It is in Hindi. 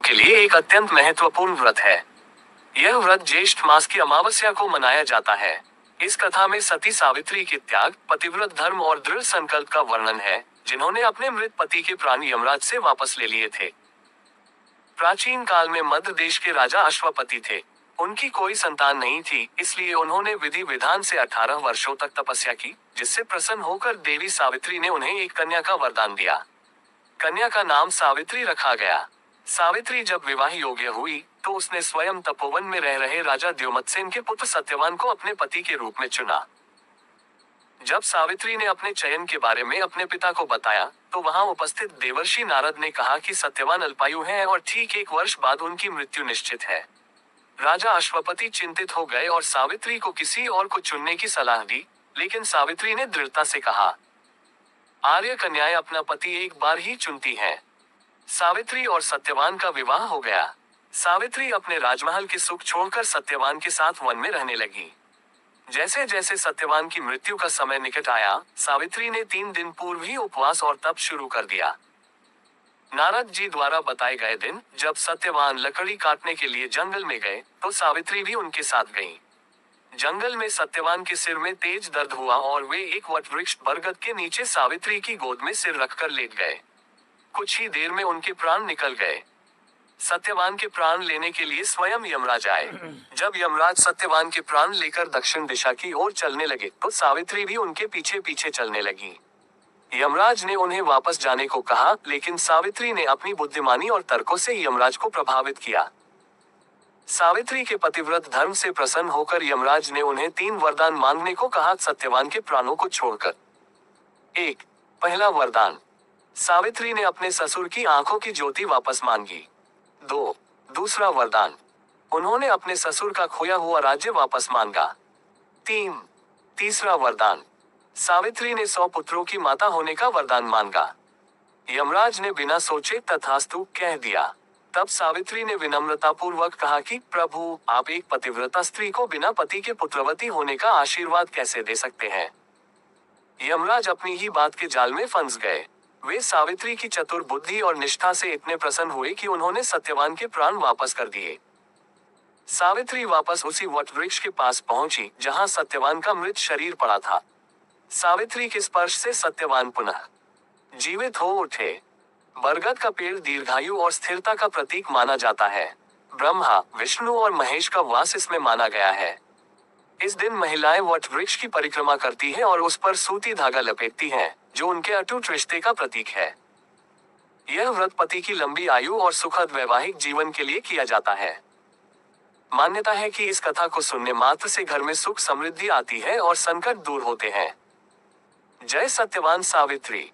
के लिए एक अत्यंत महत्वपूर्ण व्रत है। यह व्रत ज्येष्ठ मास की अमावस्या को मनाया जाता है। इस कथा में सती सावित्री के त्याग, पतिव्रत धर्म और दृढ़ संकल्प का वर्णन है, जिन्होंने अपने मृत पति के प्राण यमराज से वापस ले लिए थे। प्राचीन काल में मध्य देश के राजा अश्वपति थे। उनकी कोई संतान नहीं थी, इसलिए उन्होंने विधि विधान से 18 वर्षों तक तपस्या की, जिससे प्रसन्न होकर देवी सावित्री ने उन्हें एक कन्या का वरदान दिया। कन्या का नाम सावित्री रखा गया। सावित्री जब विवाह योग्य हुई, तो उसने स्वयं तपोवन में रह रहे राजा द्युमत्सेन के पुत्र सत्यवान को अपने पति के रूप में चुना। जब सावित्री ने अपने चयन के बारे में अपने पिता को बताया, तो वहां उपस्थित देवर्षि नारद ने कहा कि सत्यवान अल्पायु है और ठीक 1 वर्ष बाद उनकी मृत्यु निश्चित है। राजा अश्वपति चिंतित हो गए और सावित्री को किसी और को चुनने की सलाह दी, लेकिन सावित्री ने दृढ़ता से कहा, आर्य कन्याएं अपना पति एक बार ही चुनती हैं। सावित्री और सत्यवान का विवाह हो गया। सावित्री अपने राजमहल के सुख छोड़कर सत्यवान के साथ वन में रहने लगी। जैसे जैसे सत्यवान की मृत्यु का समय निकट आया, सावित्री ने 3 दिन पूर्व ही उपवास और तप शुरू कर दिया। नारद जी द्वारा बताए गए दिन, जब सत्यवान लकड़ी काटने के लिए जंगल में गए, तो सावित्री भी उनके साथ गईं। जंगल में सत्यवान के सिर में तेज दर्द हुआ और वे एक वट वृक्ष बरगद के नीचे सावित्री की गोद में सिर रखकर लेट गए। कुछ ही देर में उनके प्राण निकल गए। सत्यवान के प्राण लेने के लिए स्वयं यमराज आए। जब यमराज सत्यवान के प्राण लेकर दक्षिण दिशा की ओर चलने लगे, तो सावित्री भी उनके पीछे पीछे चलने लगी। यमराज ने उन्हें वापस जाने को कहा, लेकिन सावित्री ने अपनी बुद्धिमानी और तर्कों से यमराज को प्रभावित किया। सावित्री के पतिव्रत धर्म से प्रसन्न होकर यमराज ने उन्हें 3 वरदान मांगने को कहा, सत्यवान के प्राणों को छोड़कर। 1. पहला वरदान, सावित्री ने अपने ससुर की आंखों की ज्योति वापस मांगी। 2. दूसरा वरदान, उन्होंने अपने ससुर का खोया हुआ राज्य वापस मांगा। 3. तीसरा वरदान, सावित्री ने 100 पुत्रों की माता होने का वरदान मांगा। यमराज ने बिना सोचे तथास्तु कह दिया। तब सावित्री ने विनम्रता पूर्वक कहा कि प्रभु, आप एक पतिव्रता स्त्री को बिना पति के पुत्रवती होने का आशीर्वाद कैसे दे सकते हैं। यमराज अपनी ही बात के जाल में फंस गए। वे सावित्री की चतुर बुद्धि और निष्ठा से इतने प्रसन्न हुए कि उन्होंने सत्यवान के प्राण वापस कर दिए। सावित्री वापस उसी वट वृक्ष के पास पहुंची, जहां सत्यवान का मृत शरीर पड़ा था। सावित्री के स्पर्श से सत्यवान पुनः जीवित हो उठे। बरगद का पेड़ दीर्घायु और स्थिरता का प्रतीक माना जाता है। ब्रह्मा, विष्णु और महेश का वास इसमें माना गया है। इस दिन महिलाएं वट वृक्ष की परिक्रमा करती हैं और उस पर सूती धागा लपेटती हैं, जो उनके अटूट रिश्ते का प्रतीक है। यह व्रत पति की लंबी आयु और सुखद वैवाहिक जीवन के लिए किया जाता है। मान्यता है कि इस कथा को सुनने मात्र से घर में सुख समृद्धि आती है और संकट दूर होते हैं। जय सत्यवान सावित्री।